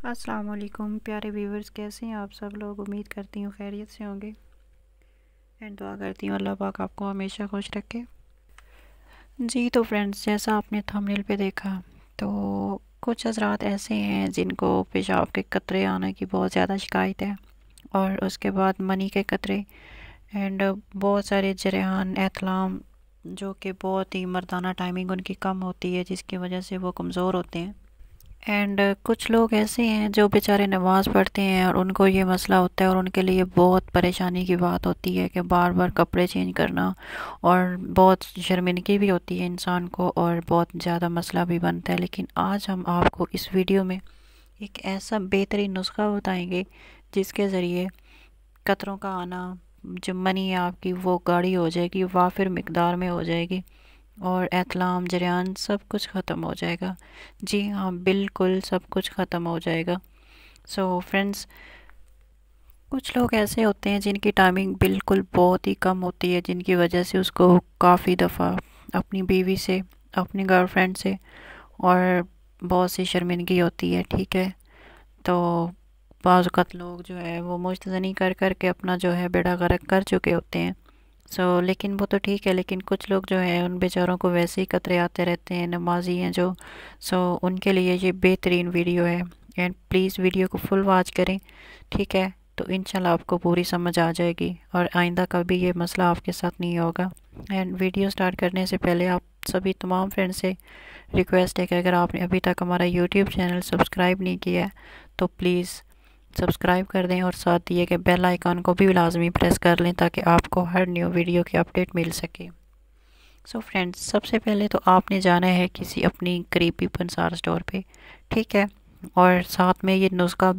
अस्सलाम वालेकुम प्यारे व्यूवर्स, कैसे हैं आप सब लोग। उम्मीद करती हूँ खैरियत से होंगे एंड दुआ करती हूँ अल्लाह पाक आपको हमेशा खुश रखे। जी तो फ्रेंड्स, जैसा आपने थंबनेल पे देखा तो कुछ हज़रात ऐसे हैं जिनको पेशाब के कतरे आने की बहुत ज़्यादा शिकायत है, और उसके बाद मनी के कतरे एंड बहुत सारे जरेहान एहतलाम, जो कि बहुत ही मर्दाना टाइमिंग उनकी कम होती है, जिसकी वजह से वो कमज़ोर होते हैं। एंड कुछ लोग ऐसे हैं जो बेचारे नमाज़ पढ़ते हैं और उनको ये मसला होता है, और उनके लिए बहुत परेशानी की बात होती है कि बार बार कपड़े चेंज करना, और बहुत शर्मिंदगी भी होती है इंसान को, और बहुत ज़्यादा मसला भी बनता है। लेकिन आज हम आपको इस वीडियो में एक ऐसा बेहतरीन नुस्खा बताएंगे जिसके ज़रिए कतरों का आना, जो मनी है आपकी, वो गाढ़ी हो जाएगी, वाफिर मिकदार में हो जाएगी, और एहतलाम जरियान सब कुछ ख़त्म हो जाएगा। जी हाँ, बिल्कुल सब कुछ ख़त्म हो जाएगा। सो फ्रेंड्स, कुछ लोग ऐसे होते हैं जिनकी टाइमिंग बिल्कुल बहुत ही कम होती है, जिनकी वजह से उसको काफ़ी दफ़ा अपनी बीवी से, अपनी गर्लफ्रेंड से और बहुत सी शर्मिंदगी होती है। ठीक है, तो बाज़ औक़ात लोग जो है वो मुस्तज़नी कर कर के अपना जो है बेड़ा गर्क कर चुके होते हैं। लेकिन वो तो ठीक है, लेकिन कुछ लोग जो हैं उन बेचारों को वैसे ही कतरे आते रहते हैं, नमाजी हैं जो। उनके लिए ये बेहतरीन वीडियो है, एंड प्लीज़ वीडियो को फुल वॉच करें। ठीक है, तो इंशाल्लाह आपको पूरी समझ आ जाएगी और आइंदा कभी ये मसला आपके साथ नहीं होगा। एंड वीडियो स्टार्ट करने से पहले आप सभी तमाम फ्रेंड्स से रिक्वेस्ट है कि अगर आपने अभी तक हमारा यूट्यूब चैनल सब्सक्राइब नहीं किया है तो प्लीज़ सब्सक्राइब कर दें, और साथ दिए के बेल आइकन को भी लाजमी प्रेस कर लें ताकि आपको हर न्यू वीडियो की अपडेट मिल सके। फ्रेंड्स, सबसे पहले तो आपने जाना है किसी अपनी करीबी पंसार स्टोर पे। ठीक है, और साथ में ये नुस्खा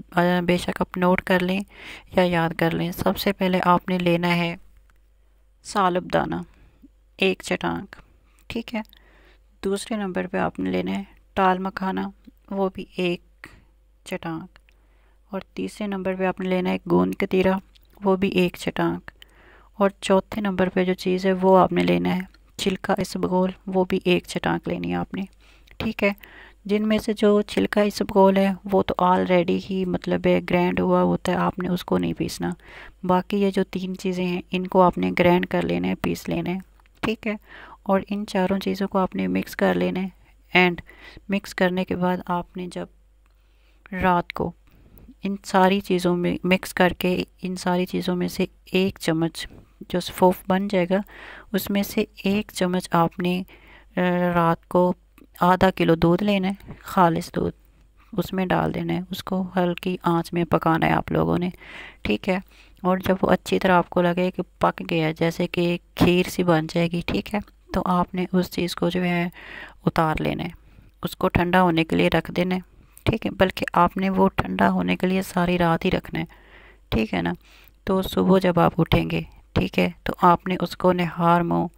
बेशक आप नोट कर लें या याद कर लें। सबसे पहले आपने लेना है सालब दाना, 1 चटांक। ठीक है, दूसरे नंबर पे आपने लेना है टाल मखाना, वो भी 1 चटांक। और तीसरे नंबर पे आपने लेना है गोंद कतीरा, वो भी 1 चटांक। और चौथे नंबर पे जो चीज़ है वो आपने लेना है छिलका इसबगोल, वो भी 1 चटांक लेनी है आपने। ठीक है, जिनमें से जो छिलका इसबगोल है वो तो ऑलरेडी ही मतलब है ग्राइंड हुआ होता है, आपने उसको नहीं पीसना। बाकी ये जो 3 चीज़ें हैं इनको आपने ग्राइंड कर लेना है, पीस लेना है। ठीक है, और इन चारों चीज़ों को आपने मिक्स कर लेना है। एंड मिक्स करने के बाद आपने जब रात को इन सारी चीज़ों में मिक्स करके, इन सारी चीज़ों में से 1 चम्मच जो सौंफ बन जाएगा उसमें से 1 चम्मच आपने रात को आधा किलो दूध लेना है, खालिस दूध, उसमें डाल देना है। उसको हल्की आंच में पकाना है आप लोगों ने। ठीक है, और जब वो अच्छी तरह आपको लगे कि पक गया, जैसे कि खीर सी बन जाएगी, ठीक है, तो आपने उस चीज़ को जो है उतार लेना है, उसको ठंडा होने के लिए रख देना है। ठीक है, बल्कि आपने वो ठंडा होने के लिए सारी रात ही रखना है। ठीक है ना, तो सुबह जब आप उठेंगे, ठीक है, तो आपने उसको निहार मुँह,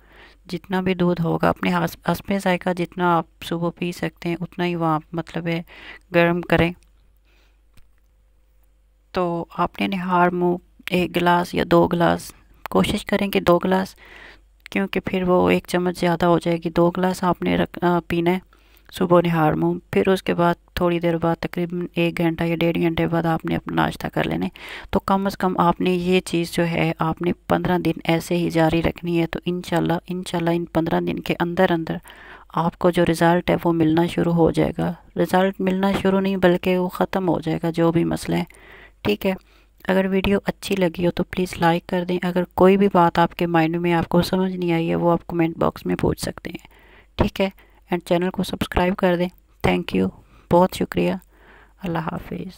जितना भी दूध होगा अपने हस्बे जायका, जितना आप सुबह पी सकते हैं उतना ही वहाँ मतलब है गर्म करें। तो आपने निहार मुँह 1 गिलास या 2 गिलास, कोशिश करें कि 2 गिलास, क्योंकि फिर वो 1 चम्मच ज़्यादा हो जाएगी। 2 गिलास आपने पीना है सुबह निहार मुँह। फिर उसके बाद थोड़ी देर बाद, तकरीबन 1 घंटा या 1.5 घंटे बाद आपने अपना नाश्ता कर लेना है। तो कम से कम आपने ये चीज़ जो है आपने 15 दिन ऐसे ही जारी रखनी है। तो इंशाल्लाह इन 15 दिन के अंदर अंदर आपको जो रिज़ल्ट है वो मिलना शुरू हो जाएगा। रिज़ल्ट मिलना शुरू नहीं बल्कि वो ख़त्म हो जाएगा जो भी मसला है। ठीक है, अगर वीडियो अच्छी लगी हो तो प्लीज़ लाइक कर दें। अगर कोई भी बात आपके माइंड में आपको समझ नहीं आई है वो आप कमेंट बॉक्स में पूछ सकते हैं। ठीक है, एंड चैनल को सब्सक्राइब कर दें। थैंक यू, बहुत शुक्रिया। अल्लाह हाफिज़।